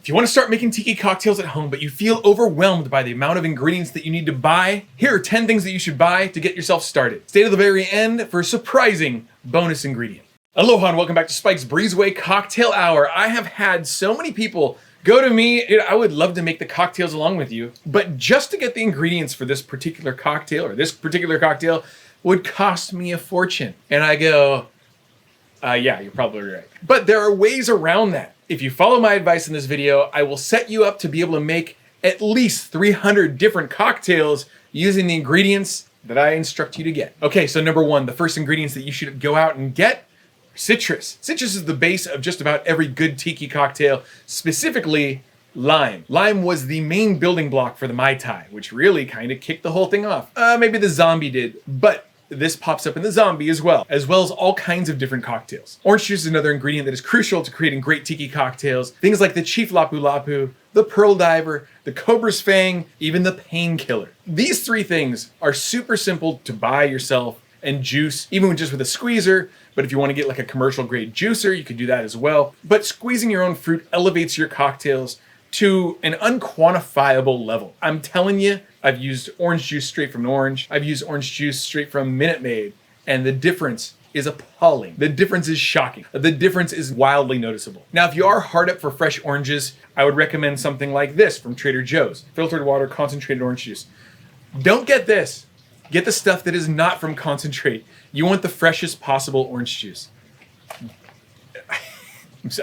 If you want to start making tiki cocktails at home, but you feel overwhelmed by the amount of ingredients that you need to buy, here are 10 things that you should buy to get yourself started. Stay to the very end for a surprising bonus ingredient. Aloha and welcome back to Spike's Breezeway Cocktail Hour. I have had so many people go to me, I would love to make the cocktails along with you, but just to get the ingredients for this particular cocktail would cost me a fortune. And I go, yeah, you're probably right. But there are ways around that. If you follow my advice in this video, I will set you up to be able to make at least 300 different cocktails using the ingredients that I instruct you to get. Okay, so number one, the first ingredients that you should go out and get: citrus. Citrus is the base of just about every good tiki cocktail, specifically lime. Lime was the main building block for the Mai Tai, which really kind of kicked the whole thing off. Maybe the zombie did, but this pops up in the zombie as well as all kinds of different cocktails. Orange juice is another ingredient that is crucial to creating great tiki cocktails. Things like the Chief Lapu Lapu, the Pearl Diver, the Cobra's Fang, even the Painkiller. These three things are super simple to buy yourself and juice, even just with a squeezer. But if you want to get like a commercial grade juicer, you could do that as well. But squeezing your own fruit elevates your cocktails to an unquantifiable level. I'm telling you, I've used orange juice straight from an orange. I've used orange juice straight from Minute Maid, and the difference is appalling. The difference is shocking. The difference is wildly noticeable. Now, if you are hard up for fresh oranges, I would recommend something like this from Trader Joe's: filtered water, concentrated orange juice. Don't get this. Get the stuff that is not from concentrate. You want the freshest possible orange juice.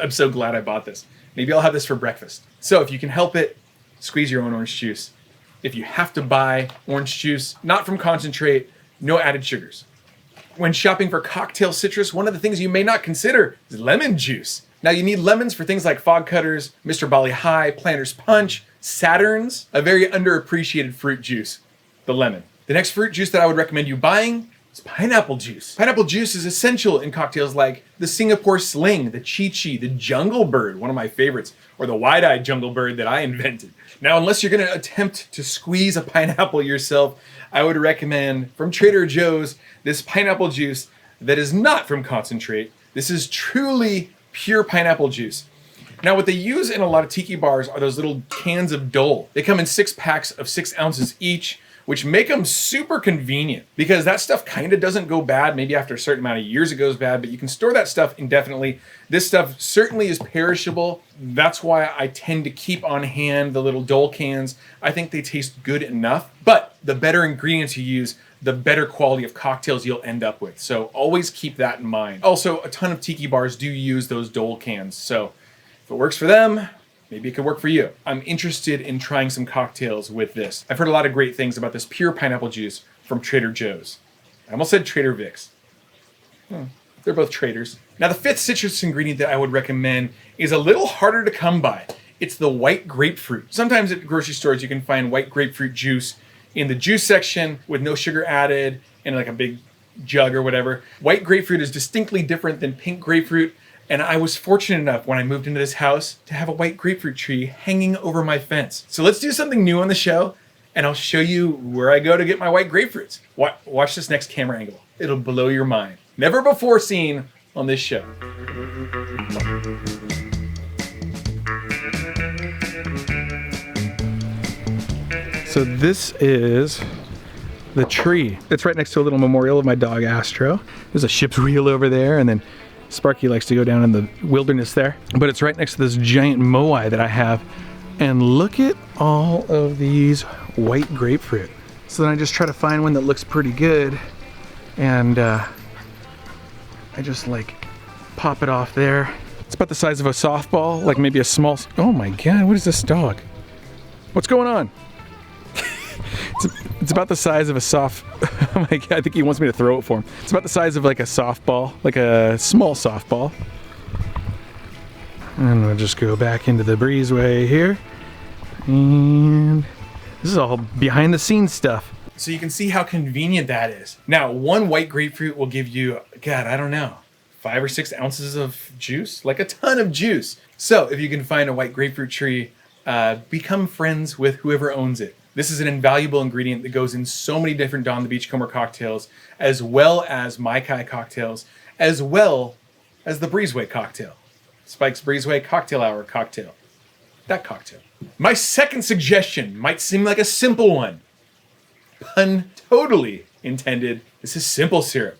I'm so glad I bought this. Maybe I'll have this for breakfast. So if you can help it, squeeze your own orange juice. If you have to buy orange juice, not from concentrate, no added sugars. When shopping for cocktail citrus, one of the things you may not consider is lemon juice. Now you need lemons for things like fog cutters, Mr. Bali High, Planter's Punch, Saturn's, a very underappreciated fruit juice, the lemon. The next fruit juice that I would recommend you buying is pineapple juice. Pineapple juice is essential in cocktails like the Singapore Sling, the Chi-Chi, the Jungle Bird, one of my favorites, or the wide-eyed Jungle Bird that I invented. Now, unless you're gonna attempt to squeeze a pineapple yourself, I would recommend from Trader Joe's this pineapple juice that is not from concentrate. This is truly pure pineapple juice. Now, what they use in a lot of tiki bars are those little cans of Dole. They come in 6 packs of 6 ounces each, which make them super convenient because that stuff kind of doesn't go bad. Maybe after a certain amount of years it goes bad, but you can store that stuff indefinitely. This stuff certainly is perishable. That's why I tend to keep on hand the little Dole cans. I think they taste good enough, but the better ingredients you use, the better quality of cocktails you'll end up with. So always keep that in mind. Also, a ton of tiki bars do use those Dole cans. So if it works for them, maybe it could work for you. I'm interested in trying some cocktails with this. I've heard a lot of great things about this pure pineapple juice from Trader Joe's. I almost said Trader Vic's. They're both traders. Now, the 5th citrus ingredient that I would recommend is a little harder to come by. It's the white grapefruit. Sometimes at grocery stores, you can find white grapefruit juice in the juice section with no sugar added in like a big jug or whatever. White grapefruit is distinctly different than pink grapefruit. And I was fortunate enough when I moved into this house to have a white grapefruit tree hanging over my fence. So let's do something new on the show, and I'll show you where I go to get my white grapefruits. Watch this next camera angle. It'll blow your mind. Never before seen on this show. So this is the tree. It's right next to a little memorial of my dog Astro. There's a ship's reel over there, and then Sparky likes to go down in the wilderness there. But it's right next to this giant moai that I have. And look at all of these white grapefruit. So then I just try to find one that looks pretty good. And I just like pop it off there. It's about the size of a softball, like maybe a small, oh my God, what is this dog? What's going on? It's about the size of a oh my God, I think he wants me to throw it for him. It's about the size of like a softball, like a small softball. And we'll just go back into the breezeway here. And this is all behind the scenes stuff. So you can see how convenient that is. Now, one white grapefruit will give you, God, I don't know, 5 or 6 ounces of juice, like a ton of juice. So if you can find a white grapefruit tree, become friends with whoever owns it. This is an invaluable ingredient that goes in so many different Don the Beachcomber cocktails, as well as Mai Tai cocktails, as well as the Breezeway cocktail. Spike's Breezeway Cocktail Hour cocktail. that cocktail. My second suggestion might seem like a simple one. Pun totally intended. This is simple syrup.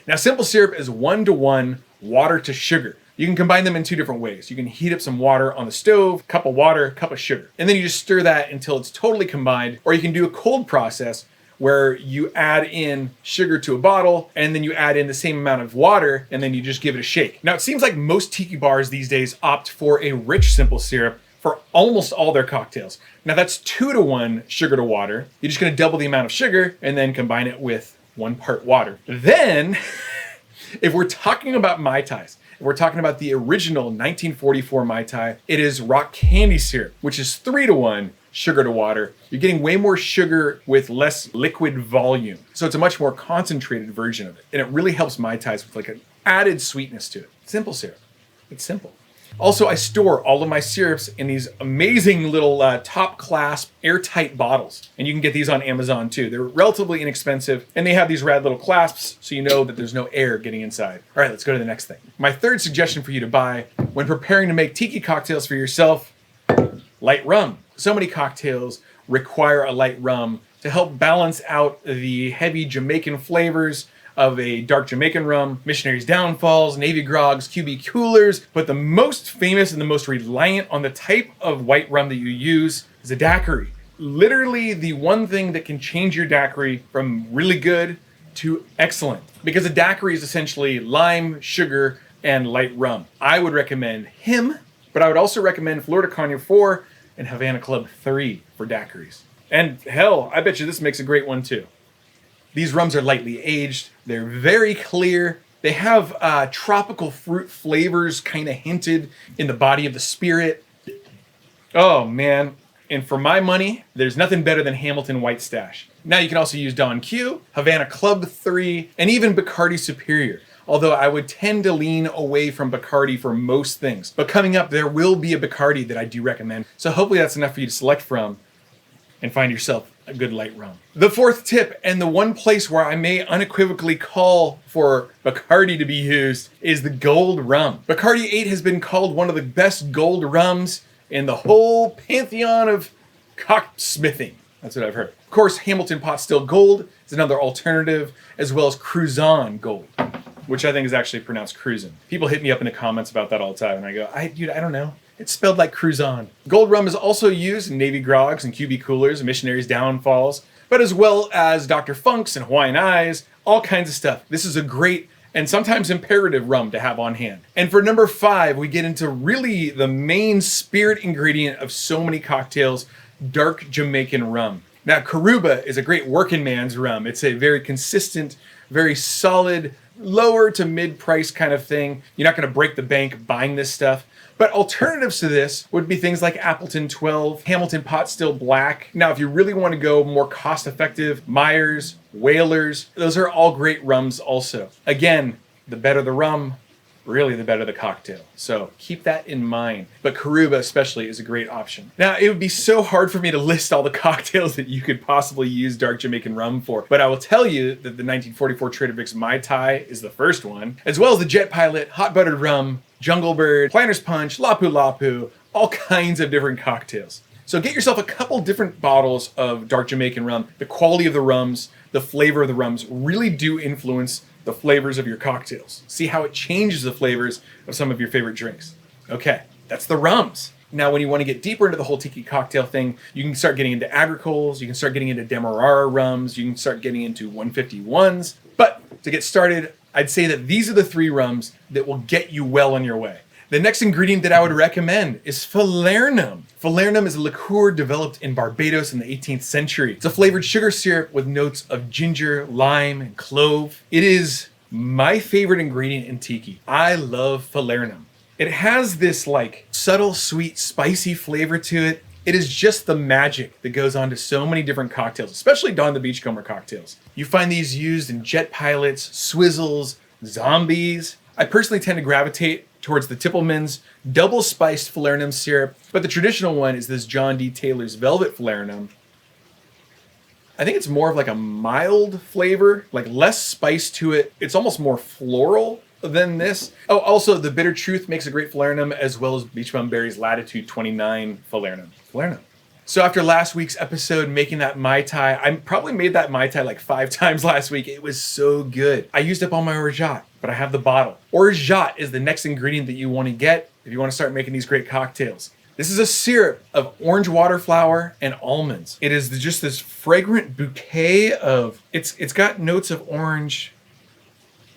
Now, simple syrup is 1-to-1 water to sugar. You can combine them in two different ways. You can heat up some water on the stove, cup of water, cup of sugar, and then you just stir that until it's totally combined. Or you can do a cold process where you add in sugar to a bottle and then you add in the same amount of water and then you just give it a shake. Now, it seems like most tiki bars these days opt for a rich simple syrup for almost all their cocktails. Now, that's 2-to-1 sugar to water. You're just gonna double the amount of sugar and then combine it with 1 part water. Then, if we're talking about Mai Tais, if we're talking about the original 1944 Mai Tai, it is rock candy syrup, which is 3-to-1 sugar to water. You're getting way more sugar with less liquid volume. So it's a much more concentrated version of it. And it really helps Mai Tais with like an added sweetness to it. Simple syrup. It's simple. Also, I store all of my syrups in these amazing little top class airtight bottles. And you can get these on Amazon too. They're relatively inexpensive and they have these rad little clasps so you know that there's no air getting inside. All right, let's go to the next thing. My third suggestion for you to buy when preparing to make tiki cocktails for yourself, light rum. So many cocktails require a light rum to help balance out the heavy Jamaican flavors of a dark Jamaican rum, Missionary's Downfalls, Navy Grogs, QB Coolers, but the most famous and the most reliant on the type of white rum that you use is a daiquiri. Literally the one thing that can change your daiquiri from really good to excellent. Because a daiquiri is essentially lime, sugar, and light rum. I would recommend him, but I would also recommend Florida Cognac 4 and Havana Club 3 for daiquiris. And hell, I bet you this makes a great one too. These rums are lightly aged. They're very clear. They have tropical fruit flavors kind of hinted in the body of the spirit. Oh man. And for my money, there's nothing better than Hamilton White Stash. Now you can also use Don Q, Havana Club 3, and even Bacardi Superior. Although I would tend to lean away from Bacardi for most things. But coming up, there will be a Bacardi that I do recommend. So hopefully that's enough for you to select from and find yourself a good light rum. The fourth tip, and the one place where I may unequivocally call for Bacardi to be used, is the gold rum. Bacardi 8 has been called one of the best gold rums in the whole pantheon of cocksmithing. That's what I've heard. Of course, Hamilton Pot Still Gold is another alternative, as well as Cruzan Gold, which I think is actually pronounced Cruzan. People hit me up in the comments about that all the time, and I go, dude, I don't know. It's spelled like Cruzan. Gold rum is also used in Navy Grogs and QB Coolers and Missionary's Downfalls, but as well as Dr. Funk's and Hawaiian Eyes, all kinds of stuff. This is a great and sometimes imperative rum to have on hand. And for number 5, we get into really the main spirit ingredient of so many cocktails, dark Jamaican rum. Now, Karuba is a great working man's rum. It's a very consistent, very solid, lower to mid price kind of thing. You're not gonna break the bank buying this stuff. But alternatives to this would be things like Appleton 12, Hamilton Pot Still Black. Now, if you really want to go more cost effective, Myers, Whalers, those are all great rums also. Again, the better the rum, really the better the cocktail. So keep that in mind. But Karuba especially is a great option. Now, it would be so hard for me to list all the cocktails that you could possibly use dark Jamaican rum for, but I will tell you that the 1944 Trader Vic's Mai Tai is the first one, as well as the Jet Pilot, Hot Buttered Rum, Jungle Bird, Planter's Punch, Lapu Lapu, all kinds of different cocktails. So get yourself a couple different bottles of dark Jamaican rum. The quality of the rums, the flavor of the rums really do influence the flavors of your cocktails. See how it changes the flavors of some of your favorite drinks. Okay, that's the rums. Now, when you want to get deeper into the whole tiki cocktail thing, you can start getting into agricoles, you can start getting into Demerara rums, you can start getting into 151s. But to get started, I'd say that these are the 3 rums that will get you well on your way. The next ingredient that I would recommend is Philarnum. Philarnum is a liqueur developed in Barbados in the 18th century. It's a flavored sugar syrup with notes of ginger, lime, and clove. It is my favorite ingredient in tiki. I love Philarnum. It has this like subtle, sweet, spicy flavor to it. It is just the magic that goes on to so many different cocktails, especially Don the Beachcomber cocktails. You find these used in Jet Pilots, Swizzles, Zombies. I personally tend to gravitate towards the Tippelman's double spiced Philarnum syrup, but the traditional one is this John D. Taylor's Velvet Philarnum. I think it's more of like a mild flavor, like less spice to it. It's almost more floral. than this. Oh, also the Bitter Truth makes a great Philarnum, as well as Beach Bum Berry's Latitude 29 Philarnum. So after last week's episode making that Mai Tai, I probably made that Mai Tai like 5 times last week. It was so good. I used up all my orgeat, but I have the bottle. Orgeat is the next ingredient that you want to get if you want to start making these great cocktails. This is a syrup of orange water flower and almonds. It is just this fragrant bouquet of, it's got notes of orange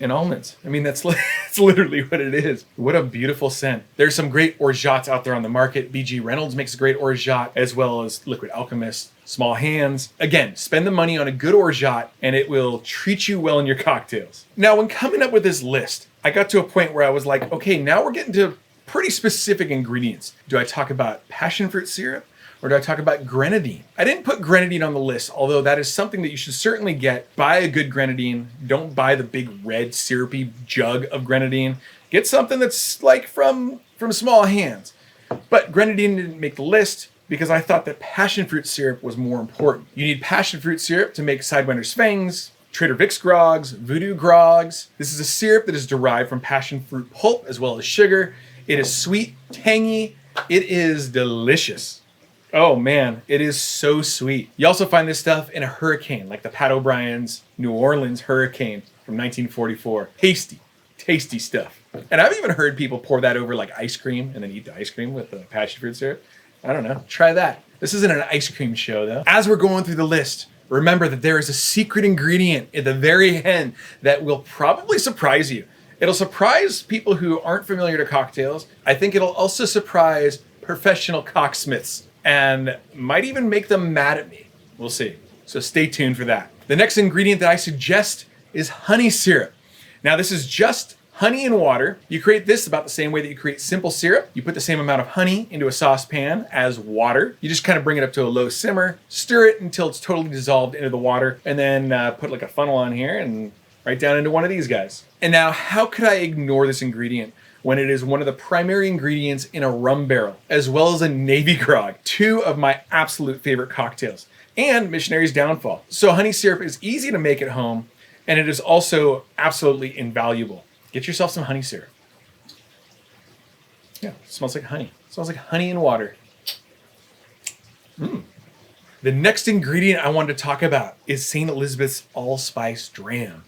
and almonds. I mean, that's literally what it is. What a beautiful scent. There's some great orgeats out there on the market. BG Reynolds makes a great orgeat, as well as Liquid Alchemist, Small Hands. Again, spend the money on a good orgeat and it will treat you well in your cocktails. Now, when coming up with this list, I got to a point where I was like, okay, now we're getting to pretty specific ingredients. Do I talk about passion fruit syrup? Or do I talk about grenadine? I didn't put grenadine on the list, although that is something that you should certainly get. Buy a good grenadine. Don't buy the big red syrupy jug of grenadine. Get something that's like from Small Hands. But grenadine didn't make the list because I thought that passion fruit syrup was more important. You need passion fruit syrup to make Sidewinder's Fangs, Trader Vic's grogs, Voodoo grogs. This is a syrup that is derived from passion fruit pulp as well as sugar. It is sweet, tangy. It is delicious. Oh man, it is so sweet. You also find this stuff in a hurricane, like the Pat O'Brien's New Orleans Hurricane from 1944. Tasty, tasty stuff. And I've even heard people pour that over like ice cream and then eat the ice cream with the passion fruit syrup. I don't know, try that. This isn't an ice cream show though. As we're going through the list, remember that there is a secret ingredient at the very end that will probably surprise you. It'll surprise people who aren't familiar to cocktails. I think it'll also surprise professional cocksmiths and might even make them mad at me. We'll see. So stay tuned for that. The next ingredient that I suggest is honey syrup. Now this is just honey and water. You create this about the same way that you create simple syrup. You put the same amount of honey into a saucepan as water. You just kind of bring it up to a low simmer, stir it until it's totally dissolved into the water, and then put like a funnel on here and right down into one of these guys. And now, how could I ignore this ingredient when it is one of the primary ingredients in a rum barrel, as well as a Navy grog, 2 of my absolute favorite cocktails, and Missionary's Downfall. So honey syrup is easy to make at home, and it is also absolutely invaluable. Get yourself some honey syrup. Yeah, it smells like honey. It smells like honey and water. The next ingredient I wanted to talk about is St. Elizabeth's Allspice Dram.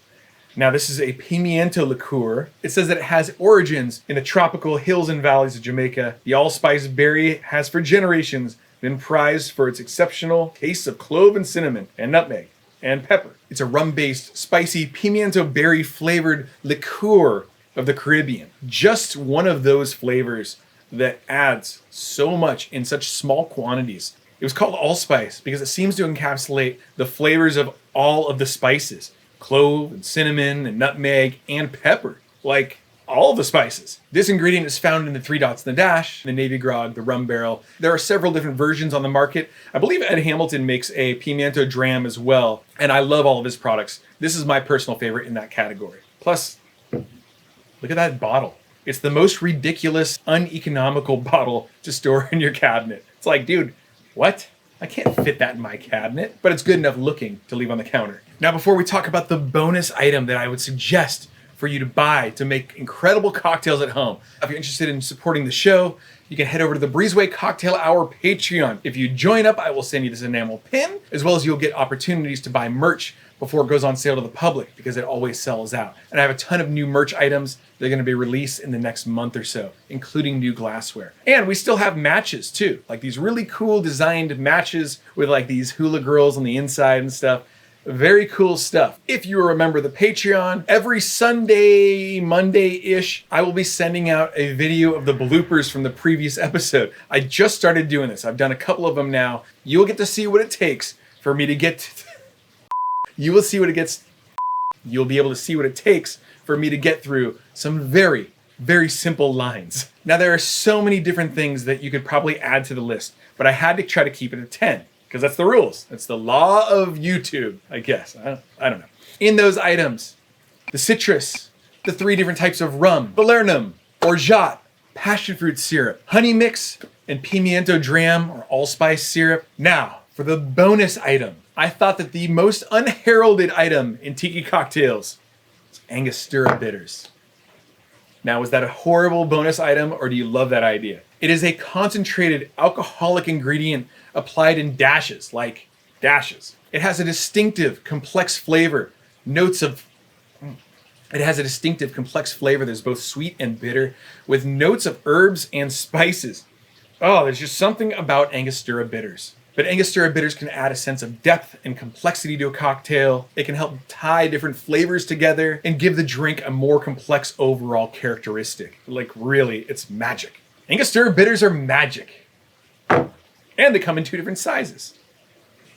Now, this is a pimiento liqueur. It says that it has origins in the tropical hills and valleys of Jamaica. The allspice berry has for generations been prized for its exceptional taste of clove and cinnamon and nutmeg and pepper. It's a rum-based, spicy pimiento berry flavored liqueur of the Caribbean. Just one of those flavors that adds so much in such small quantities. It was called allspice because it seems to encapsulate the flavors of all of the spices. Clove and cinnamon and nutmeg and pepper, like all the spices. This ingredient is found in the 3 Dots in the Dash, the Navy Grog, the rum barrel. There are several different versions on the market. I believe Ed Hamilton makes a pimiento dram as well, and I love all of his products. This is my personal favorite in that category. Plus, look at that bottle. It's the most ridiculous, uneconomical bottle to store in your cabinet. It's like, dude, what? I can't fit that in my cabinet, but it's good enough looking to leave on the counter. Now, before we talk about the bonus item that I would suggest for you to buy to make incredible cocktails at home, if you're interested in supporting the show, you can head over to the Breezeway Cocktail Hour Patreon. If you join up, I will send you this enamel pin, as well as you'll get opportunities to buy merch before it goes on sale to the public, because it always sells out. And I have a ton of new merch items that are going to be released in the next month or so, including new glassware. And we still have matches too, like these really cool designed matches with like these hula girls on the inside and stuff. Very cool stuff. If you remember the Patreon, every Sunday, Monday-ish, I will be sending out a video of the bloopers from the previous episode. I just started doing this. I've done a couple of them now. You'll get to see what it takes for me to get... You will see what it gets... You'll be able to see what it takes for me to get through some very, very simple lines. Now, there are so many different things that you could probably add to the list, but I had to try to keep it at 10. Because that's the rules. That's the law of YouTube, I guess. I don't know. In those items, the citrus, the 3 different types of rum, Philarnum, orgeat, passion fruit syrup, honey mix, and pimiento dram or allspice syrup. Now, for the bonus item, I thought that the most unheralded item in tiki cocktails is Angostura bitters. Now, is that a horrible bonus item, or do you love that idea? It is a concentrated alcoholic ingredient applied in dashes, like dashes. It has a distinctive, complex flavor. There's both sweet and bitter, with notes of herbs and spices. Oh, there's just something about Angostura bitters. But Angostura bitters can add a sense of depth and complexity to a cocktail. It can help tie different flavors together and give the drink a more complex overall characteristic. Like, really, it's magic. Angostura bitters are magic. And they come in 2 different sizes.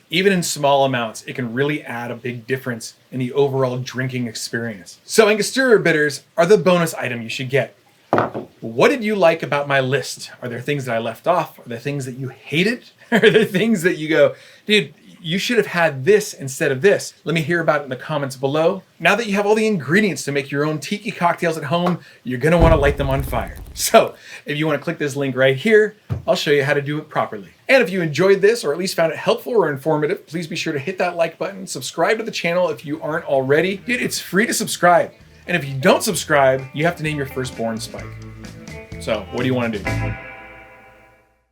Even in small amounts, it can really add a big difference in the overall drinking experience. So Angostura bitters are the bonus item you should get. What did you like about my list? Are there things that I left off? Are there things that you hated? Are there things that you go, dude, you should have had this instead of this? Let me hear about it in the comments below. Now that you have all the ingredients to make your own tiki cocktails at home, you're gonna wanna light them on fire. So if you wanna click this link right here, I'll show you how to do it properly. And if you enjoyed this, or at least found it helpful or informative, please be sure to hit that like button, subscribe to the channel if you aren't already. Dude, it's free to subscribe. And if you don't subscribe, you have to name your firstborn Spike. So what do you wanna do?